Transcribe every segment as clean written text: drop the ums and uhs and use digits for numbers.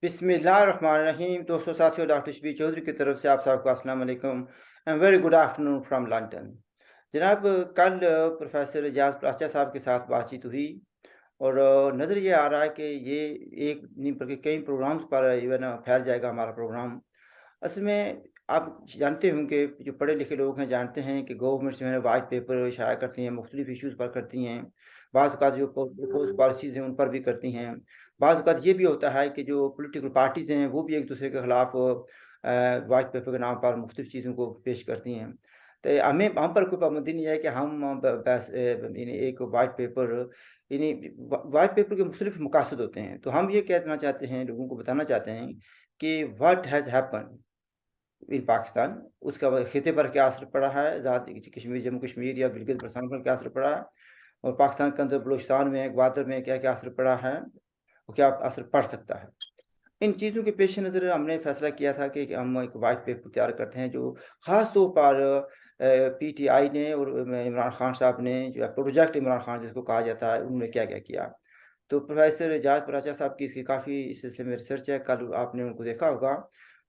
बिस्मिल्लाहिर्रहमानिर्रहीम। दोस्तों साथियों, डॉक्टर शबीर चौधरी की तरफ से आप सबको अस्सलाम वालेकुम and very good afternoon from London. जनाब, कल प्रोफेसर एजाज प्राचा साहब के साथ बातचीत हुई और नज़र ये आ रहा है कि ये एक नहीं बल्कि कई प्रोग्राम्स पर इवन फैल जाएगा हमारा प्रोग्राम। असल में आप जानते होंगे, जो पढ़े लिखे लोग हैं जानते हैं कि गवर्नमेंट जो है वाइट पेपर शाया करती हैं, मुख्तलिफ इशूज़ पर करती हैं। बाज़ औक़ात जो प्रपोज़ पॉलिसीज़ हैं उन पर भी करती हैं। बाज़ औक़ात ये भी होता है कि जो पॉलिटिकल पार्टीज़ हैं वो भी एक दूसरे के खिलाफ़ वाइट पेपर के नाम पर मुख्तलिफ चीज़ों को पेश करती हैं। तो हमें हम पर कोई पाबंदी नहीं है कि हम यानी एक वाइट पेपर यानी वाइट पेपर के मुख्तलिफ मकासद होते हैं। तो हम ये कहना चाहते हैं, लोगों को बताना चाहते हैं कि what has happen in Pakistan, उसका खिते पर क्या असर पड़ा है, ज़ात कश्मीर, जम्मू कश्मीर या गिलगित बल्तिस्तान पर क्या असर पड़ा है, और पाकिस्तान के अंदर बलूचिस्तान में, ग्वादर में क्या-क्या असर पड़ा है, और क्या असर पड़ सकता है। इन चीज़ों के पेश नज़र हमने फैसला किया था कि हम एक व्हाइट पेपर तैयार करते हैं, जो ख़ास तौर पर पीटीआई ने और इमरान खान साहब ने, जो प्रोजेक्ट इमरान खान जिसको कहा जाता है, उन्होंने क्या-क्या किया। तो प्रोफेसर एजाज प्राचा साहब की इसकी काफ़ी इस सिलसिले में रिसर्च है, कल आपने उनको देखा होगा।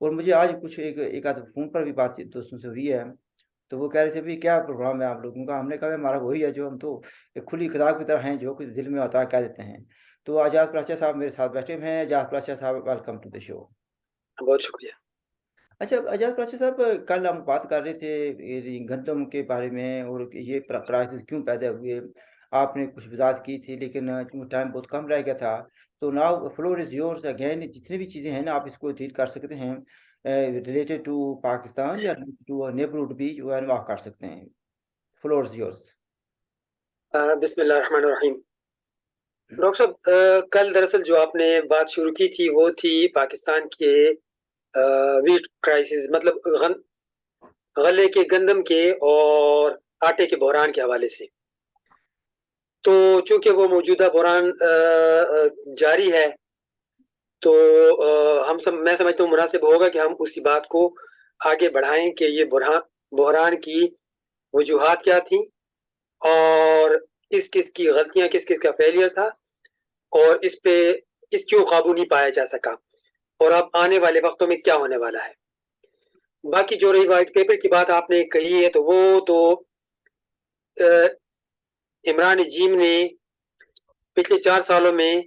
और मुझे आज कुछ एक आध फ़ोन पर भी बातचीत दोस्तों से हुई है, तो वो कह रहे थे, भई क्या प्रोग्राम है आप लोगों का? हमने कहा हमारा वही है, जो हम तो एक खुली किताब की तरह हैं, जो कुछ दिल में आता है कह देते हैं। तो आजाद प्राचा साहब मेरे साथ बैठे हुए हैं। आजाद प्राचा साहब, वेलकम टू द शो। बहुत शुक्रिया। अच्छा, आजाद प्राचा साहब, कल हम बात कर रहे थे ये गंदम के बारे में और ये क्राइसिस क्यों पैदा हुए। आपने कुछ वज़ाहत की थी, लेकिन चूँकि टाइम बहुत कम रह गया था, तो now floor is yours again. जितनी भी चीज़ें हैं ना, आप इसको डील कर सकते हैं रिलेटेड टू पाकिस्तान या टू नेबरहुड भी जो है ना, आप कर सकते हैं। Floor is yours. बिस्मिल्लाहिर्रहमानिर्रहीम। डॉक्टर साहब, कल दरअसल जो आपने बात शुरू की थी वो थी पाकिस्तान के व्हीट क्राइसिस, मतलब गले के, गंदम के और आटे के बहरान के हवाले से। तो चूंकि वो मौजूदा बहरान जारी है, तो मैं समझता हूँ मुनासिब होगा कि हम उसी बात को आगे बढ़ाएं कि ये बहरान बहरान की वजूहात क्या थी, और किस किस की गलतियां, किस किस का फेलियर था, और इस पे किस क्यों काबू नहीं पाया जा सका, और अब आने वाले वक्तों में क्या होने वाला है। बाकी जो रही व्हाइट पेपर की बात आपने कही है, तो वो तो इमरान नजीम ने पिछले 4 सालों में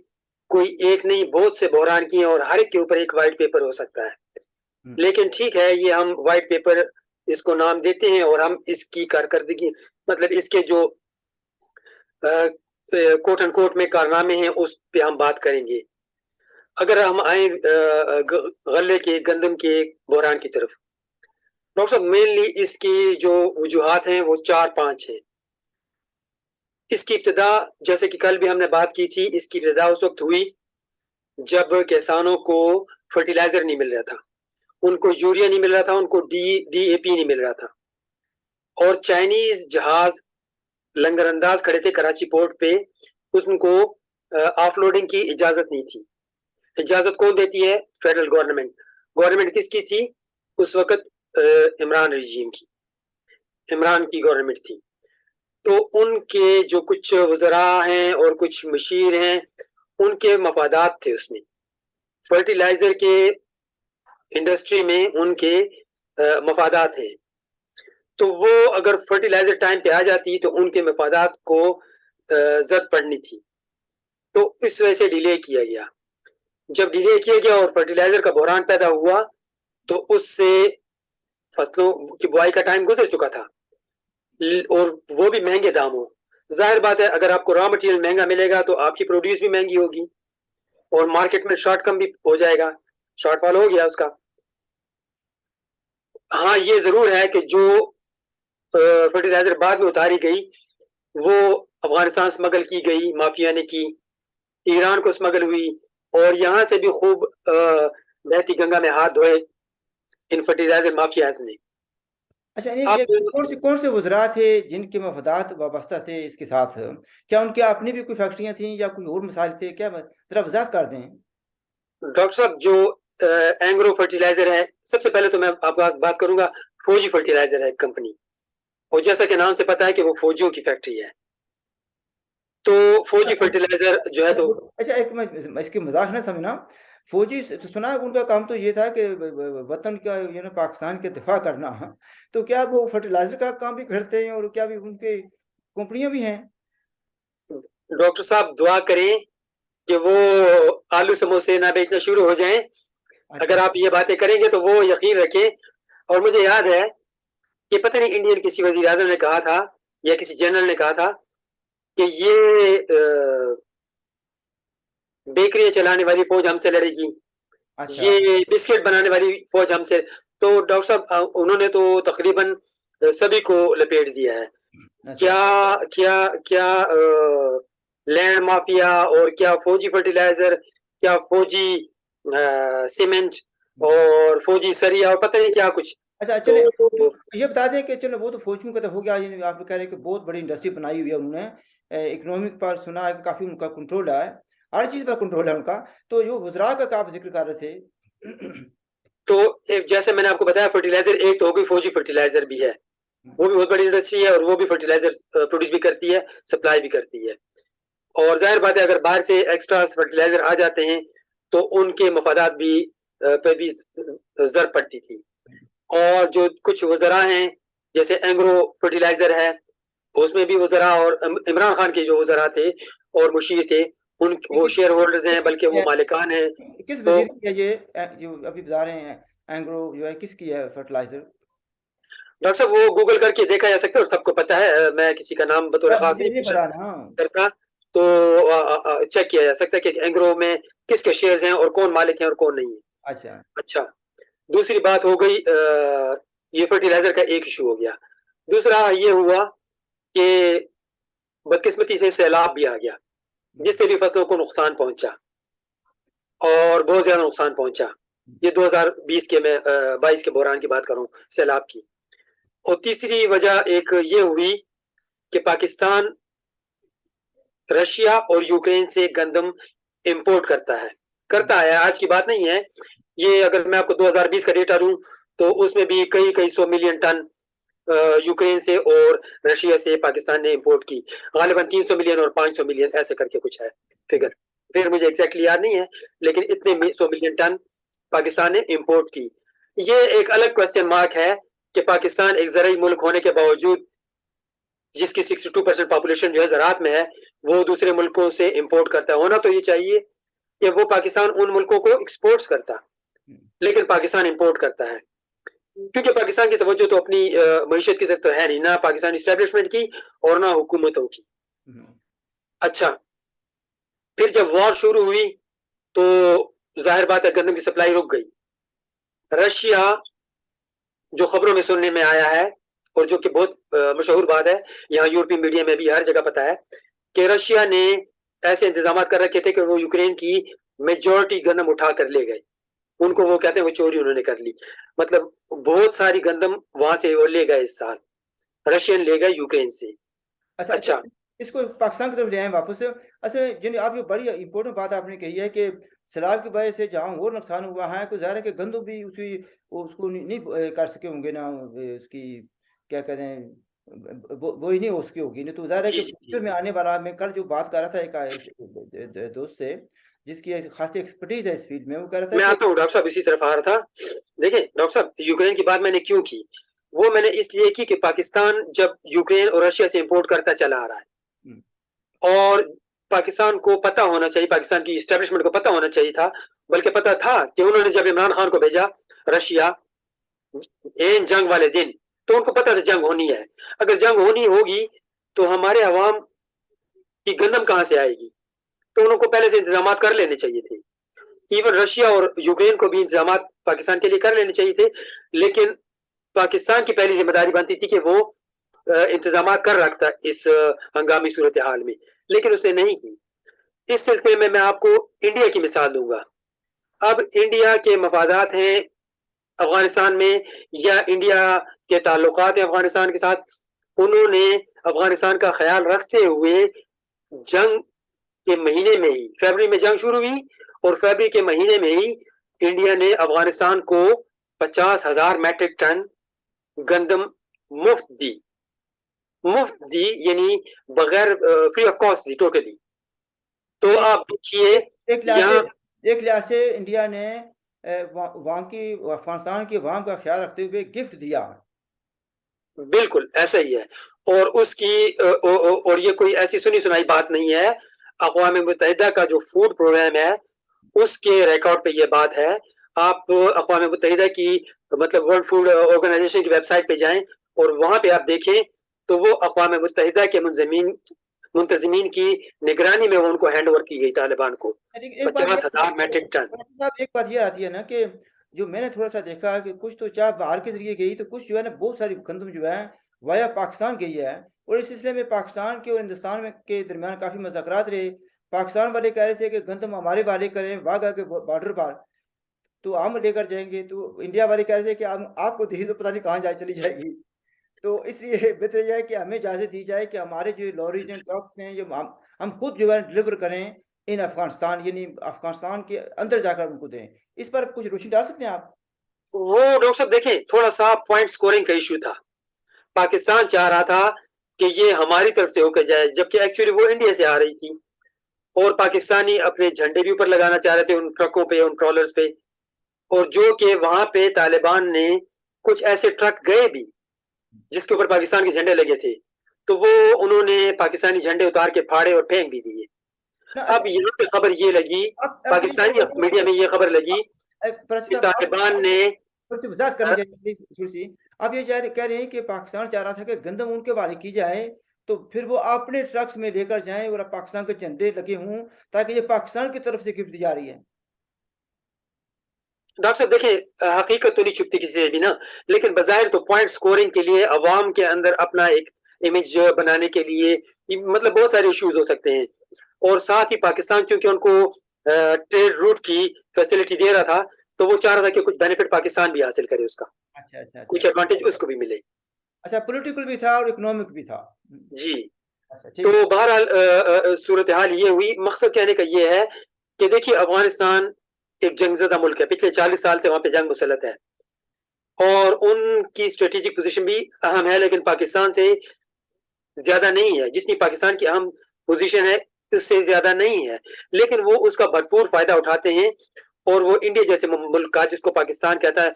कोई एक नहीं, बहुत से बहरान किए, और हर एक के ऊपर एक व्हाइट पेपर हो सकता है। हुँ। लेकिन ठीक है, ये हम व्हाइट पेपर इसको नाम देते हैं, और हम इसकी कारकर्दगी, मतलब इसके जो कोट एंड कोट में कारनामे हैं, उस पे हम बात करेंगे। अगर हम आए गले के, गंदम के बहरान की तरफ, डॉक्टर साहब, मेनली इसकी जो वजूहात हैं वो 4-5 हैं। इसकी इब्तिदा, जैसे कि कल भी हमने बात की थी, इसकी इब्तिदा उस वक्त हुई जब किसानों को फर्टिलाइजर नहीं मिल रहा था, उनको यूरिया नहीं मिल रहा था, उनको डीएपी नहीं मिल रहा था, और चाइनीज जहाज लंगरअंदाज खड़े थे कराची पोर्ट पे, उनको ऑफलोडिंग की इजाजत नहीं थी। इजाजत कौन देती है? Federal government. गवर्नमेंट किसकी थी उस वक्त? इमरान रजीम की, इमरान की गवर्नमेंट थी। तो उनके जो कुछ वज़रा हैं और कुछ मशीर हैं, उनके मफादात थे उसमें, फर्टिलाइजर के इंडस्ट्री में उनके मफादात हैं। तो वो अगर फर्टिलाइजर टाइम पे आ जाती तो उनके मफादात को जद पड़नी थी, तो इस वजह से डिले किया गया। जब डिले किया गया और फर्टिलाइजर का बहरान पैदा हुआ, तो उससे फसलों की बुआई का टाइम गुजर चुका था, और वो भी महंगे दामों। जाहिर बात है, अगर आपको रॉ मटेरियल महंगा मिलेगा तो आपकी प्रोड्यूस भी महंगी होगी, और मार्केट में शॉर्ट कम भी हो जाएगा, शॉर्टफॉल हो गया उसका। हाँ, ये जरूर है कि जो फर्टिलाइजर बाद में उतारी गई, वो अफगानिस्तान स्मगल की गई, माफिया ने की, ईरान को स्मगल हुई, और यहाँ से भी खूब बहती गंगा में हाथ धोए इन फर्टिलाइजर माफियाज ने। अच्छा, ये अब कौन से वज़रा थे जिनके मफादात वाबस्ता थे इसके साथ? क्या उनकी अपनी भी कोई फैक्ट्रियाँ थीं या कोई और मसाइल थे? क्या ज़रा वज़ाहत कर दें। डॉक्टर साहब, जो एंग्रो फर्टिलाइजर है, सबसे पहले तो मैं आपको बात करूंगा, फौजी फर्टिलाइजर है कंपनी, और जैसा कि नाम से पता है कि वो फौजियों की फैक्ट्री है। तो फौजी फर्टिलाइजर जो है, तो अच्छा, एक मैं इसकी मज़ाक ना समझना। फौजी तो सुना है उनका काम तो ये था कि वतन का पाकिस्तान का दिफा करना। तो क्या वो फर्टिलाइजर का काम भी करते हैं और क्या भी उनके कंपनियां भी हैं? डॉक्टर साहब दुआ करें कि वो आलू समोसे ना बेचना शुरू हो जाएं। अच्छा। अगर आप ये बातें करेंगे तो वो यकीन रखें। और मुझे याद है कि पता नहीं इंडियन किसी वजीर आजम ने कहा था या किसी जनरल ने कहा था कि ये बेकरियां चलाने वाली फौज हमसे लड़ेगी, अच्छा। ये बिस्किट बनाने वाली फौज हमसे। तो डॉक्टर साहब उन्होंने तो तकरीबन सभी को लपेट दिया है। अच्छा। क्या क्या क्या लैंड माफिया और क्या फौजी फर्टिलाइजर, क्या फौजी सीमेंट और फौजी सरिया और पता नहीं क्या कुछ। अच्छा चले, तो ये बता दें कि चलो वो तो फौजियों का तो हो गया, यानी आप कह रहे हैं कि बहुत बड़ी इंडस्ट्री बनाई हुई है उन्होंने, इकोनॉमिक पर सुना है कि काफ़ी उनका कंट्रोल है, हर चीज़ पर कंट्रोल है उनका। तो जो वज़रा का आप ज़िक्र कर रहे थे। तो एक जैसे मैंने आपको बताया फर्टिलाइजर एक तो हो गई, फौजी फर्टिलाइजर भी है, वो भी बहुत बड़ी इंडस्ट्री है और वो भी फर्टिलाइजर प्रोड्यूस भी करती है, सप्लाई भी करती है। और जाहिर बात है अगर बाहर से एक्स्ट्रा फर्टिलाइजर आ जाते हैं तो उनके मफादात भी पे भी जर पड़ती थी। और जो कुछ वज़रा हैं जैसे एंग्रो फर्टिलाइजर है, उसमें भी वज़रा और इमरान खान के जो वज़रा थे और मुशीर थे, उन वो शेयर होल्डर्स हैं, बल्कि वो मालिकान हैं। किस तो वज़ीर की है ये, जो अभी बता रहे हैं एंग्रो जो है, किसकी है फर्टिलाइजर? डॉक्टर साहब वो गूगल करके देखा जा सकता है और सबको पता है। मैं किसी का नाम बतौर खास मुझे नहीं नहीं पूछ पता ना। करता। तो चेक किया जा सकता है कि एंग्रो में किसके शेयर्स हैं और कौन मालिक हैं और कौन नहीं है। अच्छा। अच्छा, दूसरी बात हो गई, ये फर्टिलाइजर का एक इशू हो गया। दूसरा ये हुआ कि बदकिस्मती से सैलाब भी आ गया, जिससे भी फसलों को नुकसान पहुंचा और बहुत ज्यादा नुकसान पहुंचा। ये 2020 के मैं 22 के बहरान की बात करूं, सैलाब की। और तीसरी वजह एक ये हुई कि पाकिस्तान रशिया और यूक्रेन से गंदम इंपोर्ट करता है, आज की बात नहीं है ये। अगर मैं आपको 2020 का डेटा दूं तो उसमें भी कई कई 100 मिलियन टन यूक्रेन से और रशिया से पाकिस्तान ने इंपोर्ट की। गालिबन 300 मिलियन और 500 मिलियन ऐसे करके कुछ है फिगर, फिर मुझे एग्जैक्टली याद नहीं है, लेकिन इतने 100 मिलियन टन पाकिस्तान ने इंपोर्ट की। ये एक अलग क्वेश्चन मार्क है कि पाकिस्तान एक ज़राई मुल्क होने के बावजूद, जिसकी 62% पॉपुलेशन जो है ज़राअत में है, वो दूसरे मुल्कों से इंपोर्ट करता है। होना तो ये चाहिए कि वो पाकिस्तान उन मुल्कों को एक्सपोर्ट्स करता, लेकिन पाकिस्तान इंपोर्ट करता है। क्योंकि पाकिस्तान की तवज्जो तो अपनी मईशत की तरफ तो है नहीं, ना पाकिस्तान इस्टेब्लिशमेंट की और ना हुकूमतों की। अच्छा, फिर जब वॉर शुरू हुई तो जाहिर बात है गंदम की सप्लाई रुक गई। रशिया, जो खबरों में सुनने में आया है और जो कि बहुत मशहूर बात है, यहाँ यूरोपीय मीडिया में भी हर जगह पता है कि रशिया ने ऐसे इंतजाम कर रखे थे कि वो यूक्रेन की मेजोरिटी गंदम उठा कर ले गए। उनको वो कहते हैं वो चोरी उन्होंने कर ली। मतलब बहुत सारी गंदम वहां से वो ले गए इस साल, रशियन ले गए यूक्रेन से। अच्छा अच्छा, अच्छा, इसको पाकिस्तान की तरफ ले आए वापस। असल जिन आप ये बड़ी इंपॉर्टेंट बात आपने कही है कि सैलाब की वजह से जहाँ और नुकसान हुआ है, तो ज़ाहिर है कि गंदम भी उसकी उसको नहीं कर सके होंगे ना, उसकी क्या कहते हैं, वो ही नहीं हो सकी होगी। नहीं तो ज़ाहिर है जी कि जी फ्यूचर जी। में आने वाला, मैं कल जो बात कर रहा था एक दोस्त से जिसकी खासी एक्सपर्टीज है इस फील्ड में, वो कह रहा था मैं कि आता हूँ डॉक्टर साहब, इसी तरफ आ रहा था। देखिए डॉक्टर साहब, यूक्रेन की बात मैंने क्यों की, वो मैंने इसलिए की कि पाकिस्तान जब यूक्रेन और रशिया से इंपोर्ट करता चला आ रहा हम्म, है और पाकिस्तान को पता होना चाहिए, पाकिस्तान की इस्टेब्लिशमेंट को पता होना चाहिए था, बल्कि पता था कि उन्होंने जब इमरान खान को भेजा रशिया एन जंग वाले दिन, तो उनको पता था जंग होनी है। अगर जंग होनी होगी तो हमारे अवाम की गंदम कहाँ से आएगी, तो उनको पहले से इंतजाम कर लेने चाहिए थे। इवन रशिया और यूक्रेन को भी इंतजाम पाकिस्तान के लिए कर लेने चाहिए थे, लेकिन पाकिस्तान की पहली जिम्मेदारी बनती थी कि वो इंतजाम कर रखता इस हंगामी सूरत हाल में, लेकिन उसने नहीं की। इस सिलसिले में मैं आपको इंडिया की मिसाल दूंगा। अब इंडिया के मफादात हैं अफगानिस्तान में, या इंडिया के ताल्लुकात हैं अफगानिस्तान के साथ, उन्होंने अफगानिस्तान का ख्याल रखते हुए जंग के महीने में ही, फरवरी में जंग शुरू हुई और फरवरी के महीने में ही इंडिया ने अफगानिस्तान को 50,000 मैट्रिक टन गंदम मुफ्त दी। मुफ्त दी यानी बगैर free of cost the totally. तो एक आप देखिए एक लिहाज से यहाँ। एक लिहाज से इंडिया ने वहाँ की अफ़गानिस्तान की अवाम का ख़्याल रखते हुए गिफ्ट दिया। बिल्कुल, ऐसा ही है। और उसकी और ये कोई ऐसी सुनी-सुनाई बात नहीं है। अक़वाम मुत्तहिदा का जो फूड प्रोग्राम है, उसके रिकॉर्ड पे ये बात है। आप अक़वाम मुत्तहिदा की मतलब वर्ल्ड फूड ऑर्गेनाइज़ेशन की वेबसाइट पे जाएँ और वहाँ पे आप देखें, तो वो अक़वाम मुत्तहिदा के मुंतज़मीन की निगरानी में वो उनको हैंड ओवर की गई तालिबान को, लेकिन एक बात ये 50,000 मैट्रिक टन। साहब, एक बात ये आती है ना कि जो मैंने थोड़ा-सा देखा कि कुछ तो चाय बाहर के ज़रिए गई, तो कुछ जो है ना बहुत सारी गंदम जो है वाया पाकिस्तान गई है। और इस सिलसिले में पाकिस्तान के और हिंदुस्तान में के दरमियान काफ़ी मज़ाकरात रहे। पाकिस्तान वाले कह रहे थे कि गंदम हमारे वाले करें वाघा के बॉर्डर पर, तो हम लेकर जाएँगे। तो इंडिया वाले कह रहे थे कि हम आपको दी तो पता नहीं कहाँ चली जाएगी। तो इसलिए बेहतर ये है कि हमें इजाज़त दी जाए कि हमारे जो लॉरीज़ एंड ट्रक्स हैं, जो हम खुद जो है डिलीवर करें इन अफ़गानिस्तान, यानी अफ़गानिस्तान के अंदर जाकर उनको दें। इस पर कुछ रोशनी डाल सकते हैं आप? वो डॉक्टर साहब देखें, थोड़ा-सा पॉइंट स्कोरिंग का इश्यू था। पाकिस्तान चाह रहा था कि ये हमारी तरफ से होकर जाए, जबकि एक्चुअली वो इंडिया से आ रही थी। और पाकिस्तानी अपने झंडे भी ऊपर लगाना चाह रहे थे उन ट्रकों पे, उन ट्रॉलर्स पे। और जो कि वहाँ पे तालिबान ने कुछ ऐसे ट्रक गए भी, जिसके ऊपर पाकिस्तान के झंडे लगे थे। तो वो उन्होंने पाकिस्तानी झंडे उतार के फाड़े और फेंक भी दिए। ना अब अच्छा, यहाँ पे खबर ये लगी, अब ये पाकिस्तानी मीडिया में ये खबर लगी पराची कि साहब, आप तालिबान ने थोड़ी-सी वज़ाहत करनी अ, चाहिए प्लीज़ थोड़ी-सी। आप ये कह रहे हैं कि पाकिस्तान चाह रहा था कि गंदम उनके हवाले की जाए, तो फिर वो अपने ट्रक्स में लेकर जाएँ और पाकिस्तान के झंडे लगे हों, ताकि ये पाकिस्तान की तरफ से गिफ्ट दी जा रही है। डॉक्टर साहब देखें, हकीकत तो नहीं छुपती किसी से भी ना, लेकिन बज़ाहिर तो पॉइंट स्कोरिंग के लिए अवाम के अंदर अपना एक इमेज बनाने के लिए मतलब बहुत सारे इश्यूज हो सकते हैं। और साथ ही पाकिस्तान चूंकि उनको ट्रेड रूट की फैसिलिटी दे रहा था, तो वो चाह रहा था कि कुछ बेनिफिट पाकिस्तान भी हासिल करे उसका, अच्छा, अच्छा, अच्छा, कुछ अच्छा। एडवांटेज उसको भी मिले। अच्छा, पॉलिटिकल भी था और इकोनॉमिक भी था। जी। अच्छा, तो ठीक है। बहरहाल सूरत हाल ये हुई, मकसद कहने का ये है कि देखिए अफगानिस्तान एक जंगज़दा मुल्क है, पिछले 40 साल से वहाँ पे जंग मुसलत है। और उनकी स्ट्रेटेजिक पोजीशन भी अहम है, लेकिन पाकिस्तान से ज़्यादा नहीं है। जितनी पाकिस्तान की अहम पोजीशन है, उससे ज़्यादा नहीं है। लेकिन वो उसका भरपूर फ़ायदा उठाते हैं और वो इंडिया जैसे मुल्क का, जिसको पाकिस्तान कहता है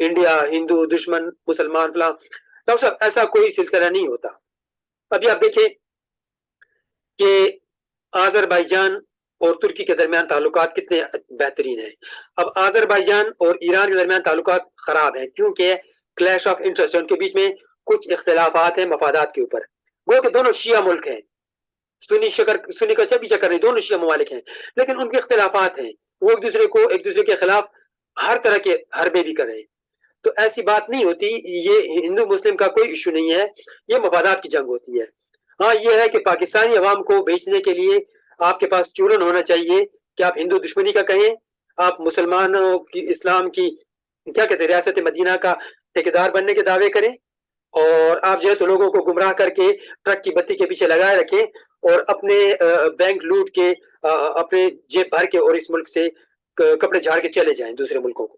इंडिया, हिंदू, दुश्मन, मुसलमान, फलाँ। डॉक्टर साहब ऐसा कोई सिलसिला नहीं होता। अभी आप देखें कि अज़रबैजान और तुर्की के दरमियान ताल्लुकात कितने बेहतरीन हैं। अब अज़रबैजान और ईरान के दरमियान ताल्लुकात खराब हैं, क्योंकि क्लैश ऑफ इंटरेस्ट है, उनके बीच में कुछ इख्तिलाफात हैं मफादात के ऊपर। गो कि दोनों शिया मुल्क हैं, सुन्नी का भी चक्कर नहीं, दोनों शिया ममालिक हैं, लेकिन उनके इख्तिलाफात हैं। वो एक दूसरे के खिलाफ हर तरह के हरबे भी कर रहे हैं। तो ऐसी बात नहीं होती, ये हिंदू मुस्लिम का कोई इशू नहीं है, ये मफादात की जंग होती है। हाँ, ये है कि पाकिस्तानी अवाम को बेचने के लिए आपके पास चूरन होना चाहिए कि आप हिंदू दुश्मनी का कहें, आप मुसलमानों की, इस्लाम की क्या कहते हैं, रियासत मदीना का ठेकेदार बनने के दावे करें, और आप जो है तो लोगों को गुमराह करके ट्रक की बत्ती के पीछे लगाए रखें और अपने बैंक लूट के अपने जेब भर के और इस मुल्क से कपड़े झाड़ के चले जाएं दूसरे मुल्कों को।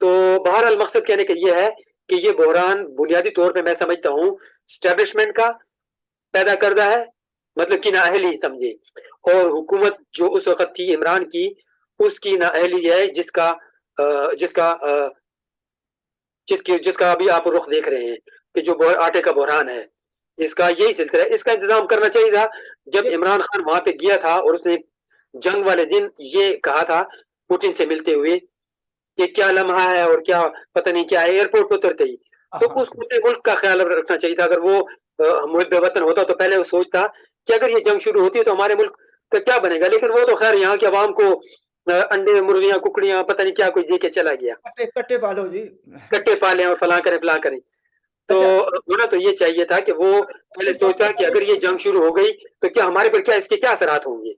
तो बहरहाल मकसद कहने का ये है कि ये बहरान बुनियादी तौर पे मैं समझता हूँ स्टैब्लिशमेंट का पैदा करता है, मतलब कि नाअहली समझे। और हुकूमत जो उस वक़्त थी इमरान की, उसकी नाअहली है, जिसका जिसका अभी आप रुख देख रहे हैं कि जो आटे का बहरान है, इसका यही सिलसिला है। इसका इंतज़ाम करना चाहिए था जब ये इमरान खान वहाँ पे गया था और उसने जंग वाले दिन ये कहा था पुतिन से मिलते हुए कि क्या लम्हा है और क्या पता नहीं क्या है, एयरपोर्ट पे उतरते ही। तो हाँ, उसको अपने मुल्क का ख्याल रखना चाहिए था। अगर वो मुल्क वतन होता तो पहले वो सोचता कि अगर ये जंग शुरू होती है तो हमारे मुल्क का क्या बनेगा। लेकिन वो तो खैर यहाँ के अवाम को अंडे, मुर्गियां, कुकड़ियां, पता नहीं क्या कुछ दे के चला गया, कट्टे कट्टे पालो जी। कट्टे पाले और फलां करें फलां करें। तो अच्छा, होना तो ये चाहिए था कि वो पहले एक बात सोचता कि अगर ये जंग शुरू हो गई तो क्या हमारे पर क्या इसके क्या असरात होंगे।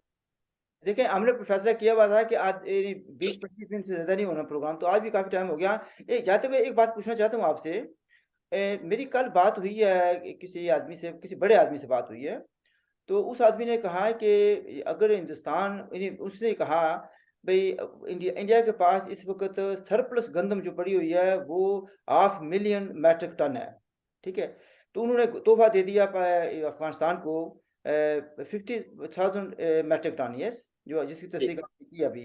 देखिए, हमने फैसला किया हुआ था कि आज 20-25 दिन से ज़्यादा नहीं होना प्रोग्राम, तो आज भी काफ़ी टाइम हो गया। जाते हुए एक बात पूछना चाहता हूँ आपसे। मेरी कल बात हुई है किसी आदमी से, किसी बड़े आदमी से बात हुई है। तो उस आदमी ने कहा कि अगर हिंदुस्तान, यानी उसने कहा भई, इंडिया इंडिया के पास इस वक़्त सरप्लस गंदम जो पड़ी हुई है वो 500,000 मैट्रिक टन है, ठीक है? तो उन्होंने तोहफ़ा दे दिया अफ़गानिस्तान को 50,000 मैट्रिक टन, यस? जो जिसकी जी। तस्दीक आपने की अभी।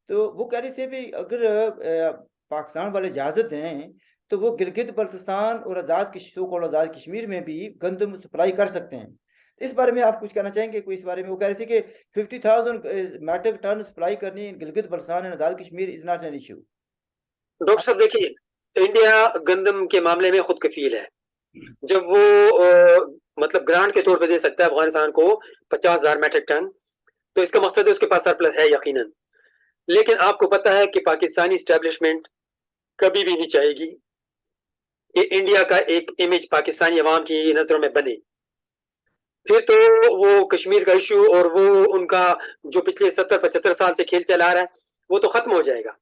तो वो कह रहे थे भी अगर पाकिस्तान वाले इजाज़त दें, तो वो गिलगित-बल्तिस्तान और सो कॉल्ड आज़ाद कश्मीर में भी गंदम सप्लाई कर सकते हैं। इस बारे में आप कुछ कहना चाहेंगे कोई इस बारे में? वो कह रहे थे कि 50,000 मेट्रिक टन सप्लाई करनी Gilgit Baltistan and Azad Kashmir is not an issue. Doctor साहब देखिए, इंडिया गंदम के मामले में खुद कफील है। जब वो मतलब ग्रांट के तौर पे दे सकता है अफगानिस्तान को 50,000 मैट्रिक टन, तो इसका मकसद है उसके पास सरप्लस है यकीनन। लेकिन आपको पता है कि पाकिस्तानी एस्टेब्लिशमेंट कभी भी नहीं चाहेगी कि इंडिया का एक इमेज पाकिस्तानी अवाम की नजरों में बने। फिर तो वो कश्मीर का इशू और वो उनका जो पिछले 70-75 साल से खेल चला रहा है, वो तो खत्म हो जाएगा।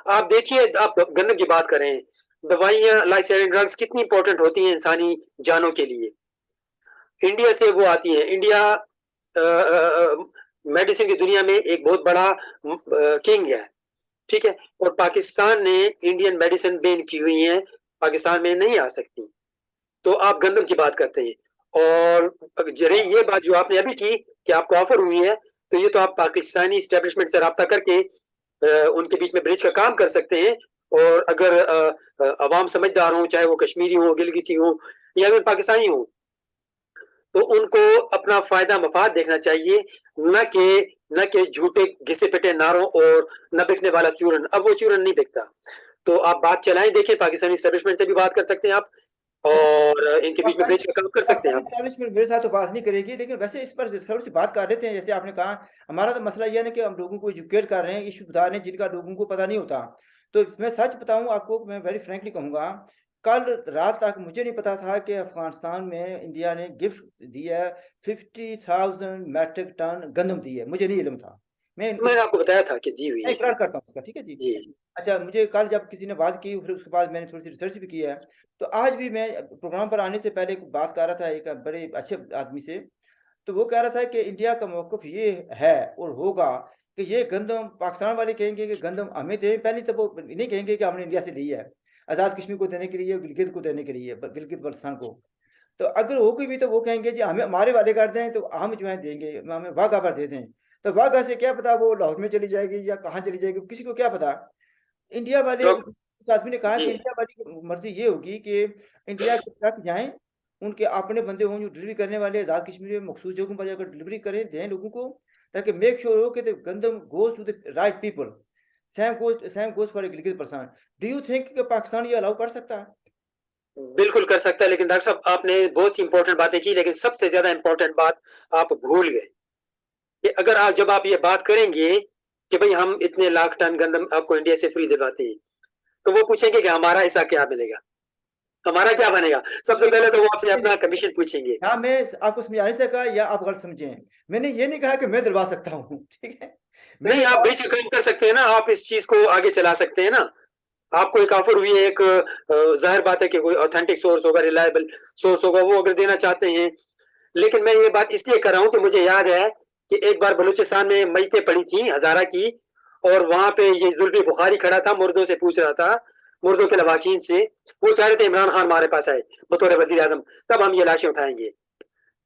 आप देखिए, आप गंदम की बात करें, दवाइयाँ लाइफ सेविंग ड्रग्स कितनी इंपॉर्टेंट होती हैं इंसानी जानों के लिए। इंडिया से वो आती है। इंडिया मेडिसिन की दुनिया में एक बहुत बड़ा किंग है, ठीक है? और पाकिस्तान ने इंडियन मेडिसिन बैन की हुई है, पाकिस्तान में नहीं आ सकती। तो आप गंदम की बात करते हैं, और जरे ये बात जो आपने अभी की कि आपको ऑफर हुई है, तो ये तो आप पाकिस्तानी एस्टेब्लिशमेंट से राब्ता करके उनके बीच में ब्रिज का काम कर सकते हैं। और अगर अवाम समझदार हो, चाहे वो कश्मीरी हो, गिलगिती हो या फिर पाकिस्तानी हो, तो उनको अपना फायदा मफाद देखना चाहिए, न कि झूठे घिसे पिटे नारों और न बिकने वाला चूरन। अब वो चूरन नहीं बिकता। तो आप बात चलाएं, देखिए पाकिस्तानी एस्टेब्लिशमेंट से भी बात कर सकते हैं आप, और इनके बीच में ब्रिज का काम कर सकते हैं पाकिस्तानी आप। एस्टैब्लिशमेंट मेरे साथ तो बात नहीं करेगी, लेकिन वैसे इस पर थोड़ी-सी बात कर लेते हैं। जैसे आपने कहा, हमारा तो मसला ये है ना कि हम लोगों को एजुकेट कर रहे हैं, इश्यू बता रहे हैं जिनका लोगों को पता नहीं होता। तो मैं सच बताऊँ आपको, मैं वेरी फ्रैंकली कहूँगा, कल रात तक मुझे नहीं पता था कि अफ़गानिस्तान में इंडिया ने गिफ्ट दी है, 50,000 मैट्रिक टन गंदम दी है, मुझे नहीं इल्म था। मैं इस मैंने आपको बताया था कि दी हुई मैं है। इकरार करता हूँ उसका, ठीक है जी। जी। अच्छा, मुझे कल जब किसी ने बात की, फिर उसके बाद मैंने थोड़ी-सी रिसर्च भी की है। तो आज भी मैं प्रोग्राम पर आने से पहले एक बात कर रहा था एक बड़े अच्छे आदमी से, तो वो कह रहा था कि इंडिया का मौक़िफ़ ये है और होगा कि ये गंदम पाकिस्तान वाले कहेंगे कि गंदम हमें दें, पहले तो वो नहीं कहेंगे कि हमने इंडिया से ली है। आज़ाद कश्मीर को देने के लिए, गिलगित को देने के लिए, ब गिलगित-बल्तिस्तान को। तो अगर होगी भी तो वो कहेंगे जी हमें हमारे वाले कर दें, तो हम जो है देंगे, हमें वाघा पर दे दें। तो वाघा से क्या पता वो लाहौर में चली जाएगी या कहाँ चली जाएगी, किसी को क्या पता। इंडिया वाले, डॉक उस आदमी ने कहा जी। कि इंडिया वाली की मर्ज़ी ये होगी कि इंडिया के ट्रक जाएँ, उनके अपने बंदे हों जो डिलीवरी करने वाले, आज़ाद कश्मीर में मखसूस जगहों पर जाकर डिलीवरी करें, दें लोगों को, ताकि मेक श्योर हो कि the gandum goes to the right people. Same goes for Gilgit Baltistan. Do you think कि पाकिस्तान ये अलाउ कर सकता है? बिल्कुल कर सकता है, लेकिन डॉक्टर साहब आपने बहुत सी इंपॉर्टेंट बातें की, लेकिन सबसे ज़्यादा इंपॉर्टेंट बात आप भूल गए कि अगर आप जब आप ये बात करेंगे कि भई हम इतने लाख टन गंदम आपको इंडिया से फ्री दिलवाते हैं, तो वो पूछेंगे कि हमारा हिस्सा क्या मिलेगा? हमारा क्या बनेगा? सबसे पहले तो वो आपसे अपना कमीशन पूछेंगे। हाँ, मैं आपको समझा नहीं सका या आप गलत समझे हैं। मैंने ये नहीं कहा कि मैं दिलवा सकता हूँ, ठीक है? मैंने नहीं, आप कहा ब्रिज का काम कर सकते हैं ना, आप इस चीज़ को आगे चला सकते हैं ना। आपको एक ऑफर हुई है, एक ज़ाहिर बात है कि कोई ऑथेंटिक सोर्स होगा, रिलायबल सोर्स होगा, वो अगर देना चाहते हैं। लेकिन मैं ये बात इसलिए कर रहा हूँ कि मुझे याद है कि एक बार बलूचिस्तान में मैतें पड़ी थी हज़ारा की, और वहाँ पे ये जुल्फ़ी बुखारी खड़ा था, मुर्दों से पूछ रहा था, मुर्दों के लवाकिन से। वो चाह रहे थे इमरान खान हमारे पास आए बतौर वज़ीर-ए-आज़म, तब हम ये लाशें उठाएँगे।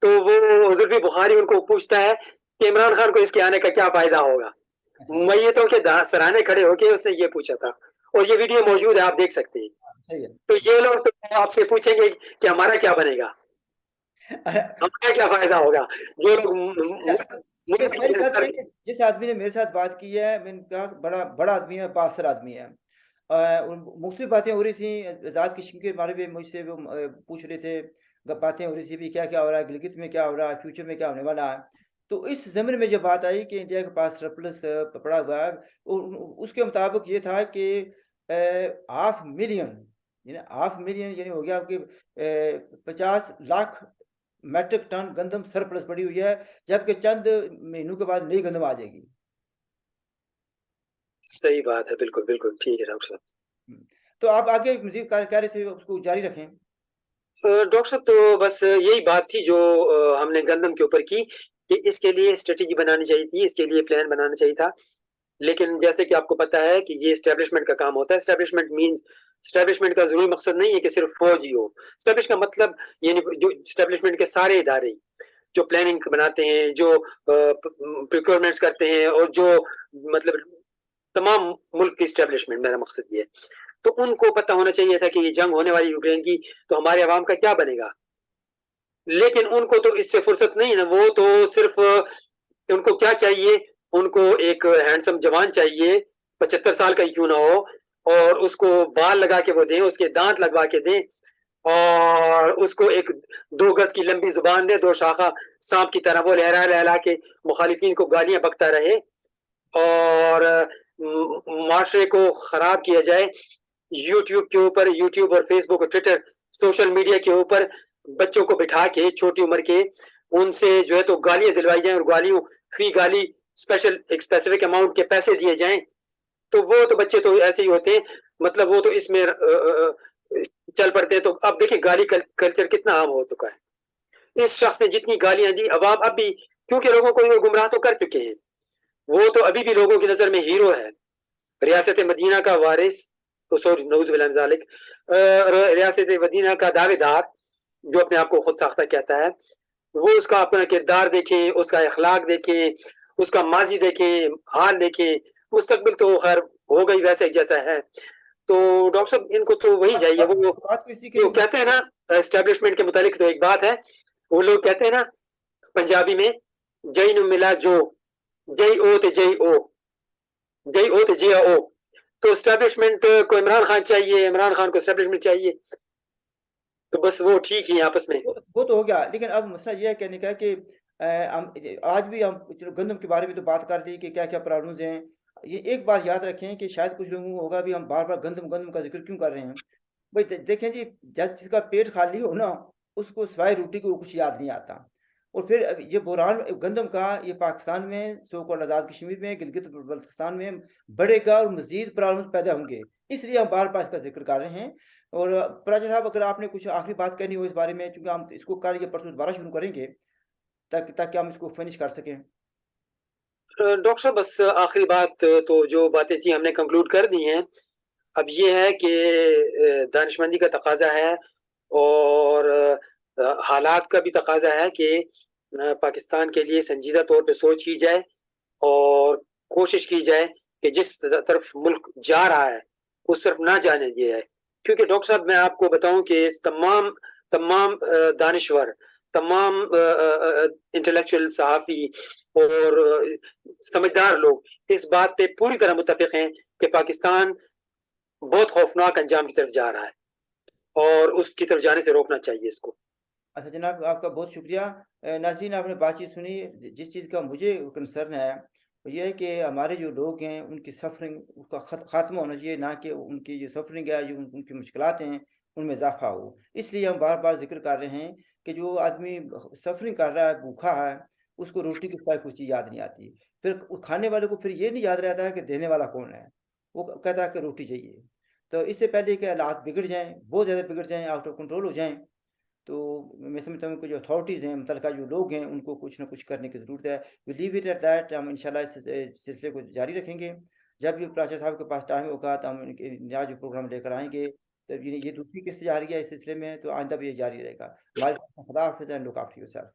तो वो जुल्फ़ी बुखारी उनको पूछता है कि इमरान खान को इसके आने का क्या फ़ायदा होगा? अच्छा, मैयतों के सराहने खड़े होके उसने ये पूछा था, और ये वीडियो मौजूद है, आप देख सकते हैं। सही है। तो ये लोग तो आपसे पूछेंगे कि हमारा क्या बनेगा? हमारा क्या फ़ायदा होगा? जो लोग अच्छा, तो मुल्क सारी की बात ये है करके। कि जिस आदमी ने मेरे साथ बात की है, मैंने कहा बड़ा बड़ा आदमी है, बाअसर आदमी है। मुख्तलिफ बातें हो रही थी, आज़ाद कश्मीर के बारे में मुझसे वो पूछ रहे थे, बातें हो रही थी भी क्या-क्या हो रहा है, गिलगित में क्या हो रहा है, फ्यूचर में क्या होने वाला है। तो इस ज़मीन में जब बात आई कि इंडिया के पास सरप्लस पड़ा हुआ है, उसके मुताबिक ये था कि हाफ़ मिलियन, यानी हाफ़ मिलियन यानी हो गया कि 50 लाख मैट्रिक टन गंदम सरप्लस पड़ी हुई है, जबकि चंद महीनों के बाद नई गंदम आ जाएगी। सही बात है, बिल्कुल, बिल्कुल, ठीक है डॉक्टर साहब। हुँ, तो आप आगे मज़ीद कह रहे थे उसको जारी रखें। डॉक्टर साहब तो बस यही बात थी जो हमने गंदम के ऊपर की, कि इसके लिए स्ट्रैटेजी बनानी चाहिए थी, इसके लिए प्लान बनाना चाहिए था। लेकिन जैसे कि आपको पता है कि ये एस्टेब्लिशमेंट का काम होता है। एस्टेब्लिशमेंट का ज़रूरी मकसद नहीं है कि सिर्फ़ फ़ौज ही हो। एस्टेब्लिश का मतलब यानी जो एस्टेब्लिशमेंट के सारे इदारे ही। जो प्लानिंग बनाते हैं, जो प्रिक्योरमेंट्स करते हैं, और जो मतलब तमाम मुल्क की स्टैब्लिशमेंट, मेरा मकसद ये है। तो उनको पता होना चाहिए था कि ये जंग होने वाली यूक्रेन की, तो हमारे अवाम का क्या बनेगा। लेकिन उनको तो इससे फुर्सत नहीं है, वो तो सिर्फ उनको क्या चाहिए, उनको एक हैंडसम जवान चाहिए, 75 साल का ही क्यों ना हो, और उसको बाल लगा के वो दें, उसके दांत लगवा के दें, और उसको एक 2 गज की लंबी जुबान दे, 2 शाखा सांप की तरह वो लहरा लहरा के मुखालिफिन को गालियां बकता रहे, और माशरे को खराब किया जाए। यूट्यूब के ऊपर, यूट्यूब और फेसबुक और ट्विटर, सोशल मीडिया के ऊपर बच्चों को बिठा के छोटी उम्र के उनसे जो है तो गालियां दिलवाई जाएं, और गालियों फी गाली स्पेशल एक स्पेसिफिक अमाउंट के पैसे दिए जाएं, तो वो तो बच्चे तो ऐसे ही होते हैं, मतलब वो तो इसमें चल पड़ते हैं। तो अब देखिए गाली कल्चर कितना आम हो चुका है। इस शख्स ने जितनी गालियां दी, अवाम अब भी, क्योंकि लोगों को ये गुमराह तो कर चुके हैं, वो तो अभी भी लोगों की नजर में हीरो है। रियासत मदीना का वारिस, तो सॉरी नऊज़ बिल्लाह मिन ज़ालिक, रियासत मदीना का दावेदार जो अपने आप को खुद साख्ता कहता है, वो उसका अपना किरदार देखें, उसका अखलाक देखें, उसका माजी देखें, हाल देखें, मुस्तकबिल तो खैर हो गई वैसे जैसा है। तो डॉक्टर साहब इनको तो वही चाहिए। वो बात तो इसी के जो कहते हैं ना एस्टेब्लिशमेंट के मुतालिक, तो एक बात है, वो लोग कहते हैं ना पंजाबी में, जई नु मिला जो, जई ओ ते जई ओ, जई ओ ते जिया ओ। तो एस्टेब्लिशमेंट को इमरान खान चाहिए, इमरान खान को एस्टेब्लिशमेंट चाहिए, तो बस वो ठीक ही है आपस में। वो तो हो गया, लेकिन अब मसला ये है कहने का कि हम आज भी हम चलो गंदम के बारे में तो बात कर ली कि क्या-क्या प्रॉब्लम्स हैं। ये एक बात याद रखें कि शायद कुछ लोगों को होगा भी हम बार-बार गंदम का ज़िक्र क्यों कर रहे हैं। भाई देखें जी, जब जिसका पेट खाली हो ना, उसको सिवाय रोटी के और कुछ याद नहीं आता। और फिर अब ये बुहरान गंदम का ये पाकिस्तान में सो कॉल्ड आज़ाद कश्मीर में, गिलगित बल्तिस्तान में बढ़ेगा और मज़ीद प्रॉब्लम्स पैदा होंगे। इसलिए हम बार-बार इसका ज़िक्र कर रहे हैं। और प्राची साहब, अगर आपने कुछ आखिरी बात कहनी हो इस बारे में, चूँकि हम इसको कल या परसों दोबारा शुरू करेंगे, ताकि ताकि हम इसको फिनिश कर सकें। डॉक्टर साहब बस आखिरी बात, तो जो बातें थी हमने कंक्लूड कर दी हैं। अब ये है कि दानिशमंदी का तकाजा है, और हालात का भी तकाजा है कि पाकिस्तान के लिए संजीदा तौर पे सोच की जाए, और कोशिश की जाए कि जिस तरफ मुल्क जा रहा है उस तरफ ना जाने दिया जाए। क्योंकि डॉक्टर साहब मैं आपको बताऊं कि तमाम तमाम दानिश्वर, तमाम इंटेलेक्चुअल सहाफ़ी और समझदार लोग इस बात पे पूरी तरह मुत्तफ़िक़ हैं कि पाकिस्तान बहुत खौफनाक अंजाम की तरफ जा रहा है, और उसकी तरफ जाने से रोकना चाहिए इसको। अच्छा जनाब, आपका बहुत शुक्रिया। नाज़रीन, आपने बातचीत सुनी। जिस चीज़ का मुझे कंसर्न है, वो ये है कि हमारे जो लोग हैं उनकी सफ़रिंग उसका ख़ात्मा होना चाहिए, ना कि उनकी जो सफ़रिंग है, जो उनकी मुश्किलात हैं, उनमें इज़ाफ़ा हो। इसलिए हम बार-बार ज़िक्र कर रहे हैं कि जो आदमी सफ़रिंग कर रहा है, भूखा है, उसको रोटी के सिवाय कोई चीज़ याद नहीं आती। फिर खाने वाले को फिर ये नहीं याद रहता है कि देने वाला कौन है। वो कहता है कि रोटी चाहिए। तो इससे पहले कि हालात बिगड़ जाएँ, बहुत ज़्यादा बिगड़ जाएँ, आउट ऑफ कंट्रोल हो जाएँ, तो मैं समझता हूँ कि जो अथॉरिटीज़ हैं, मुतल्लिका जो लोग हैं, उनको कुछ ना कुछ करने की ज़रूरत है। We leave it at that. हम इंशाल्लाह इस सिलसिले को जारी रखेंगे। जब भी प्राचा साहब के पास टाइम होगा, तो हम इनके नया जो प्रोग्राम लेकर आएँगे। तो ये दूसरी किस्त जारी है इस सिलसिले में, तो आइंदा भी ये जारी रहेगा। हमारे खुदा हाफ़िज़ एंड लुक आफ्टर योरसेल्फ।